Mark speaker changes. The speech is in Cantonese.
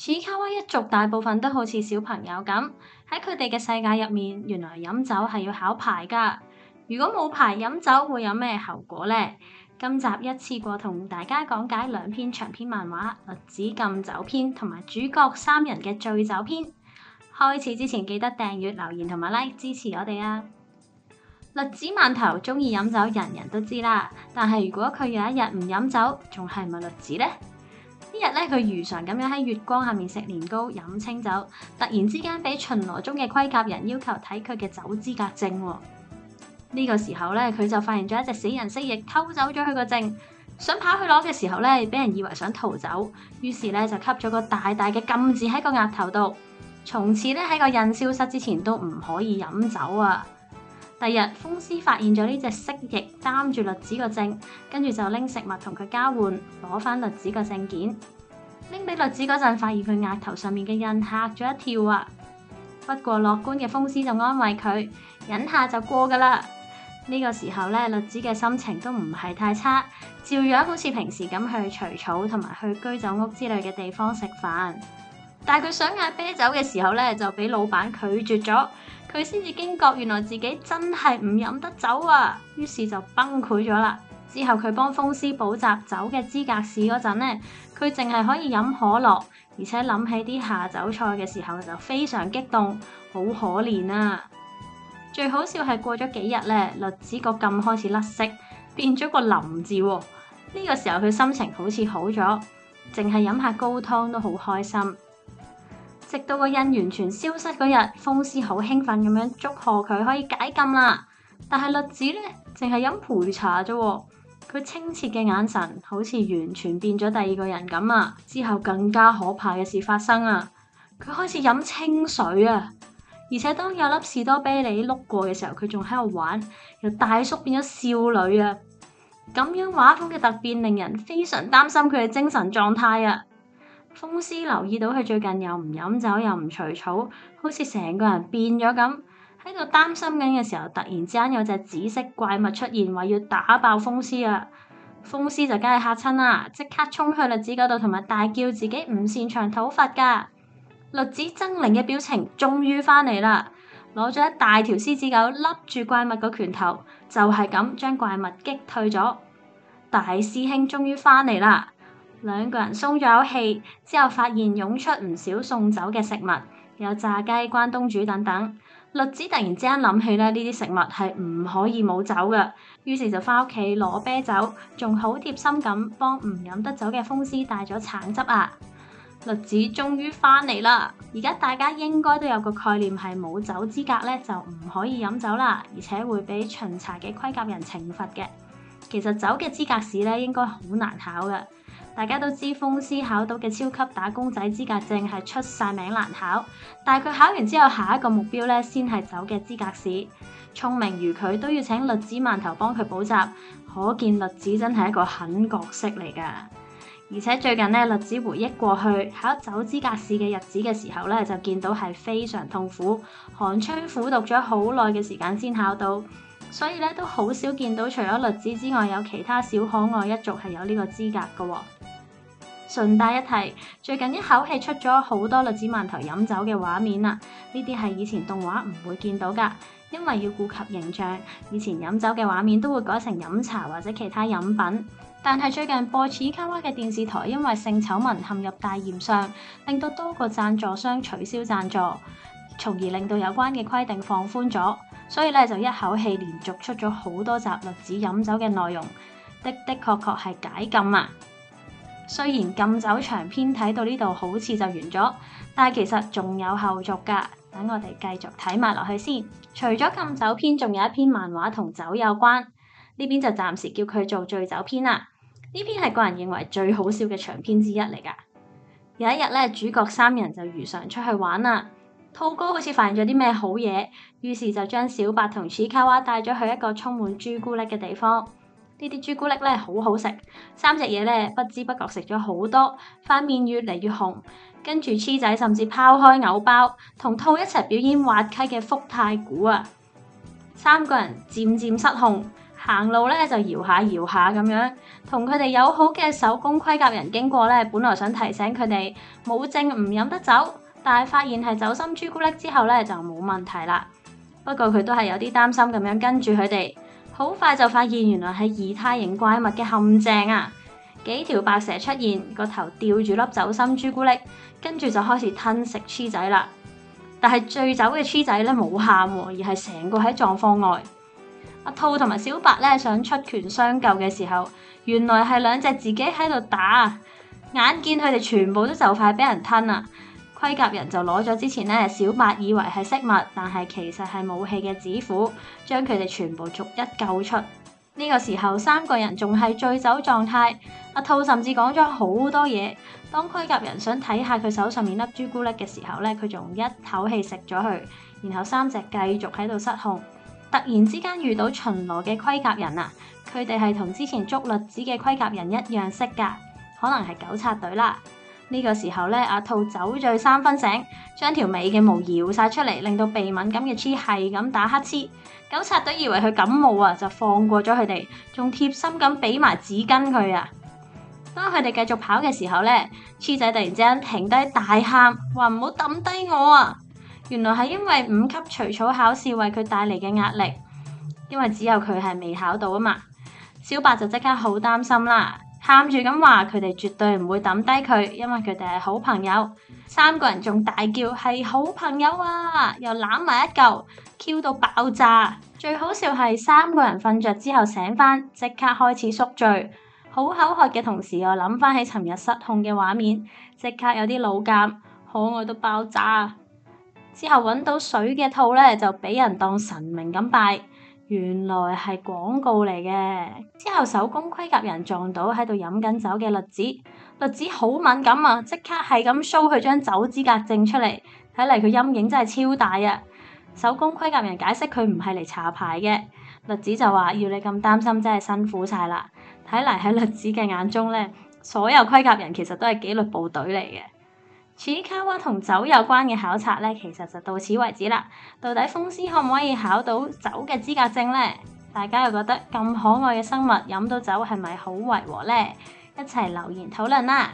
Speaker 1: 此卡哇一族大部分都好似小朋友咁，喺佢哋嘅世界入面，原來飲酒係要考牌㗎。如果冇牌飲酒會有咩後果呢？今集一次過同大家講解兩篇長篇漫畫《栗子禁酒篇》同埋主角三人嘅醉酒篇。開始之前記得訂閱、留言同埋 like 支持我哋啊！栗子饅頭鍾意飲酒，人人都知啦。但係如果佢有一日唔飲酒，仲係咪栗子呢？呢日咧，佢如常咁樣喺月光下面食年糕、飲清酒，突然之間俾巡邏中嘅盔甲人要求睇佢嘅酒資格證喎。呢個時候咧，佢就發現咗一隻死人蜥蜴偷走咗佢個證，想跑去攞嘅時候咧，俾人以為想逃走，於是咧就吸咗個大大嘅禁字喺個額頭度，從此咧喺個印消失之前都唔可以飲酒啊！第二日，風獅發現咗呢隻蜥蜴擔住栗子個證，跟住就拎食物同佢交換，攞翻栗子個證件。拎俾栗子嗰陣，發現佢額頭上面嘅印嚇咗一跳啊！不過樂觀嘅風獅就安慰佢，忍下就過噶啦。呢個時候咧，栗子嘅心情都唔係太差，照樣好似平時咁去除草同埋去居酒屋之類嘅地方食飯。但係佢想嗌啤酒嘅時候咧，就俾老闆拒絕咗。佢先至驚覺原來自己真係唔飲得酒啊，於是就崩潰咗啦。之後佢幫風獅補習酒嘅資格試嗰陣呢，佢淨係可以飲可樂，而且諗起啲下酒菜嘅時候就非常激動，好可憐啊！最好笑係過咗幾日咧，栗子個禁開始甩色，變咗個林字喎。呢個時候佢心情好似好咗，淨係飲下高湯都好開心。直到個印完全消失嗰日，風獅好興奮咁樣祝賀佢可以解禁啦。但係栗子咧，淨係飲焙茶啫。佢清澈嘅眼神好似完全變咗第二個人咁啊！之後更加可怕嘅事發生啊！佢開始飲清水啊！而且當有粒士多啤梨碌過嘅時候，佢仲喺度玩，由大叔變咗少女啊！咁樣畫風嘅突變令人非常擔心佢嘅精神狀態啊！風獅留意到佢最近又唔飲酒又唔除草，好似成個人變咗咁。喺度擔心緊嘅時候，突然之間有隻紫色怪物出現，話要打爆風獅啊！風獅就梗係嚇親啦，即刻衝去栗子嗰度，同埋大叫自己唔擅長討伐㗎。栗子猙獰嘅表情終於返嚟啦，攞咗一大條獅子狗笠住怪物個拳頭，就係咁將怪物擊退咗。大師兄終於返嚟啦！兩個人鬆咗口氣，之後發現湧出唔少送走嘅食物，有炸雞、關東煮等等。栗子突然之間諗起呢啲食物係唔可以冇酒嘅，於是就返屋企攞啤酒，仲好貼心咁幫唔飲得酒嘅風獅帶咗橙汁啊！栗子終於返嚟啦！而家大家應該都有個概念係冇酒資格咧就唔可以飲酒啦，而且會俾巡查嘅盔甲人懲罰嘅。其實酒嘅資格試咧應該好難考嘅。大家都知風獅考到嘅超級打工仔資格證係出晒名難考，但係佢考完之後下一個目標咧先係酒嘅資格試。聰明如佢都要請栗子饅頭幫佢補習，可見栗子真係一個狠角色嚟㗎。而且最近咧，栗子回憶過去考酒資格試嘅日子嘅時候咧，就見到係非常痛苦，寒窗苦讀咗好耐嘅時間先考到，所以咧都好少見到除咗栗子之外，有其他小可愛一族係有呢個資格㗎喎。順帶一提，最近一口氣出咗好多栗子饅頭飲酒嘅畫面啦，呢啲係以前動畫唔會見到㗎，因為要顧及形象，以前飲酒嘅畫面都會改成飲茶或者其他飲品。但係最近播此卡哇嘅電視台因為性醜聞陷入大炎上，令到多個贊助商取消贊助，從而令到有關嘅規定放寬咗，所以咧就一口氣連續出咗好多集栗子飲酒嘅內容，的確係解禁啊！雖然禁酒長篇睇到呢度好似就完咗，但係其實仲有後續㗎，等我哋繼續睇埋落去先。除咗禁酒篇，仲有一篇漫畫同酒有關，呢邊就暫時叫佢做醉酒篇啦。呢篇係個人認為最好笑嘅長篇之一嚟㗎。有一日咧，主角三人就如常出去玩啦。兔哥好似發現咗啲咩好嘢，於是就將小白同此卡哇帶咗去一個充滿朱古力嘅地方。呢啲朱古力咧好好食，三隻嘢咧不知不覺食咗好多，塊面越嚟越紅。跟住黐仔甚至拋開藕包，同兔一齊表演滑稽嘅福太鼓啊！三個人漸漸失控。行路咧就搖下搖下咁樣，同佢哋友好嘅手工盔甲人經過咧，本來想提醒佢哋冇證唔飲得酒，但係發現係酒心朱古力之後咧就冇問題啦。不過佢都係有啲擔心咁樣跟住佢哋，好快就發現原來係異態型怪物嘅陷阱啊！幾條白蛇出現，個頭吊住粒酒心朱古力，跟住就開始吞食黐仔啦。但係醉酒嘅黐仔咧冇喊喎，而係成個喺狀況外。阿兔同埋小白咧想出拳相救嘅時候，原來係兩隻自己喺度打，眼見佢哋全部都就快俾人吞啦。盔甲人就攞咗之前咧小白以為係飾物，但係其實係武器嘅指斧，將佢哋全部逐一救出。呢個時候三個人仲係醉酒狀態，阿兔甚至講咗好多嘢。當盔甲人想睇下佢手上面粒朱古力嘅時候咧，佢仲一口氣食咗佢，然後三隻繼續喺度失控。突然之間遇到巡邏嘅盔甲人啊，佢哋係同之前捉栗子嘅盔甲人一樣識噶，可能係糾察隊啦。呢個時候咧，阿兔酒醉三分醒，將條尾嘅毛搖晒出嚟，令到鼻敏感嘅黐係咁打乞嗤。糾察隊以為佢感冒啊，就放過咗佢哋，仲貼心咁俾埋紙巾佢啊。當佢哋繼續跑嘅時候咧，黐仔突然之間停低大喊，話唔好抌低我啊！原來係因為5級除草考試為佢帶嚟嘅壓力，因為只有佢係未考到啊嘛。小白就即刻好擔心啦，喊住咁話佢哋絕對唔會抌低佢，因為佢哋係好朋友。三個人仲大叫係好朋友啊，又攬埋一嚿 Q 到爆炸。最好笑係三個人瞓着之後醒返，即刻開始宿醉。好口渴嘅同時又諗返起尋日失控嘅畫面，即刻有啲老尷，可愛到爆炸。之後揾到水嘅兔咧，就俾人當神明咁拜，原來係廣告嚟嘅。之後手工盔甲人撞到喺度飲緊酒嘅栗子，栗子好敏感啊，即刻係咁 show 佢張酒資格證出嚟，睇嚟佢陰影真係超大啊！手工盔甲人解釋佢唔係嚟查牌嘅，栗子就話要你咁擔心真係辛苦晒啦。睇嚟喺栗子嘅眼中咧，所有盔甲人其實都係紀律部隊嚟嘅。處理卡哇同酒有關嘅考察咧，其實就到此為止啦。到底風獅可唔可以考到酒嘅資格證呢？大家又覺得咁可愛嘅生物飲到酒係咪好違和呢？一齊留言討論啦！